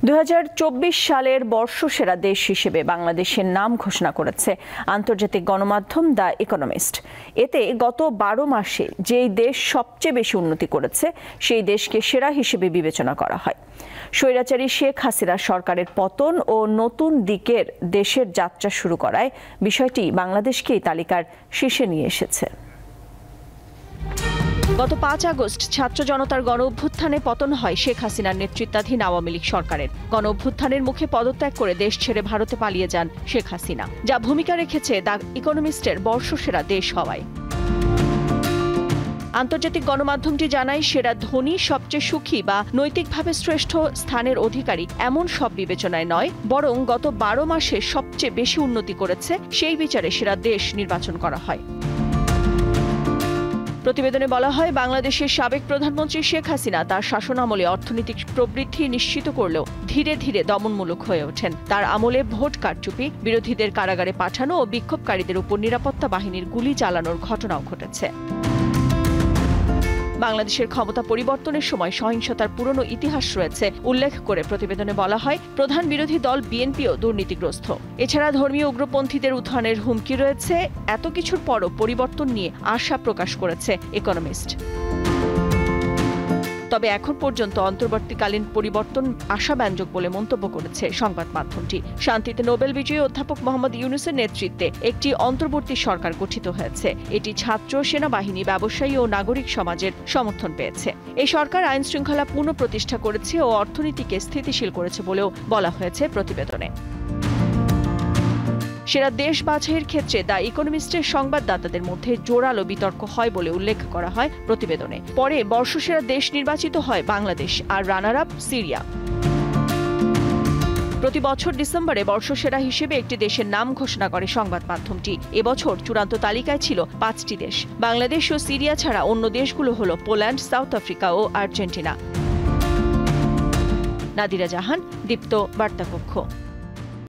2024 সালের বর্ষসেরা দেশ হিসেবে বাংলাদেশের নাম ঘোষণা করেছে আন্তর্জাতিক গণমাধ্যম দ্য ইকোনমিস্ট। এতে গত 12 মাসে যেই দেশ সবচেয়ে বেশি উন্নতি করেছে সেই দেশকে সেরা হিসেবে বিবেচনা করা হয়। স্বৈরাচারী শেখ হাসিনা সরকারের পতন ও নতুন দিকের দেশের যাত্রা শুরু করায় বিষয়টি বাংলাদেশকে এই তালিকার শীর্ষে নিয়ে এসেছে। গত 5 আগস্ট ছাত্র জনতার গণ অভ্যুত্থানে পতন হয় শেখ হাসিনার নেতৃত্বাধীন আওয়ামী লীগ সরকারের। গণ অভ্যুত্থানের মুখে পদত্যাগ করে দেশ ছেড়ে ভারতে পালিয়ে যান শেখ হাসিনা, যা ভূমিকা রেখেছে দ্য ইকোনমিস্টের বর্ষসেরা দেশ হওয়ায়। আন্তর্জাতিক গণমাধ্যমটি জানায়, সেরা ধনী, সবচেয়ে সুখী বা নৈতিকভাবে শ্রেষ্ঠ স্থানের অধিকারী এমন সব বিবেচনায় নয়, বরং গত 12 মাসে সবচেয়ে বেশি উন্নতি করেছে সেই বিচারে সেরা দেশ নির্বাচন করা হয়। প্রতিবেদনে বলা হয়, বাংলাদেশের সাবেক প্রধানমন্ত্রী শেখ হাসিনা তার শাসনামলে অর্থনৈতিক প্রবৃদ্ধি নিশ্চিত করলেও ধীরে ধীরে দমনমূলক হয়ে ওঠেন। তার আমলে ভোট কারচুপি, বিরোধীদের কারাগারে পাঠানো ও বিক্ষোভকারীদের উপর নিরাপত্তা বাহিনীর গুলি চালানোর ঘটনাও ঘটেছে। বাংলাদেশের ক্ষমতা পরিবর্তনের সময় সহিংসতার পুরনো ইতিহাস রয়েছে উল্লেখ করে প্রতিবেদনে বলা হয়, প্রধান বিরোধী দল বিএনপিও দুর্নীতিগ্রস্ত। এছাড়া ধর্মীয় উগ্রপন্থীদের উত্থানের হুমকি রয়েছে। এত কিছুর পরও পরিবর্তন নিয়ে আশা প্রকাশ করেছে ইকোনমিস্ট। তবে এখন পর্যন্ত অন্তর্বর্তীকালীন পরিবর্তন আশাব্যঞ্জক বলে মন্তব্য করেছে সংবাদ মাধ্যমটি। শান্তিতে নোবেল বিজয়ী অধ্যাপক মোহাম্মদ ইউনূসের নেতৃত্বে একটি অন্তর্বর্তী সরকার গঠিত হয়েছে। এটি ছাত্র, সেনাবাহিনী, ব্যবসায়ী ও নাগরিক সমাজের সমর্থন পেয়েছে। এই সরকার আইন শৃঙ্খলা পুনঃপ্রতিষ্ঠা করেছে ও অর্থনীতিকে স্থিতিশীল করেছে বলেও বলা হয়েছে প্রতিবেদনে। সেরা দেশ বাছাইয়ের ক্ষেত্রে দ্য ইকোনমিস্টের সংবাদদাতাদের মধ্যে জোরালো বিতর্ক হয় বলে উল্লেখ করা হয় প্রতিবেদনে। পরে বর্ষসেরা দেশ নির্বাচিত হয় বাংলাদেশ আর রানার আপ সিরিয়া। প্রতি বছর ডিসেম্বরে বর্ষসেরা হিসেবে একটি দেশের নাম ঘোষণা করে সংবাদ মাধ্যমটি। এবছর চূড়ান্ত তালিকায় ছিল 5টি দেশ। বাংলাদেশ ও সিরিয়া ছাড়া অন্য দেশগুলো হলো পোল্যান্ড, সাউথ আফ্রিকা ও আর্জেন্টিনা। নাদিরা জাহান, দীপ্ত বার্তা কক্ষ।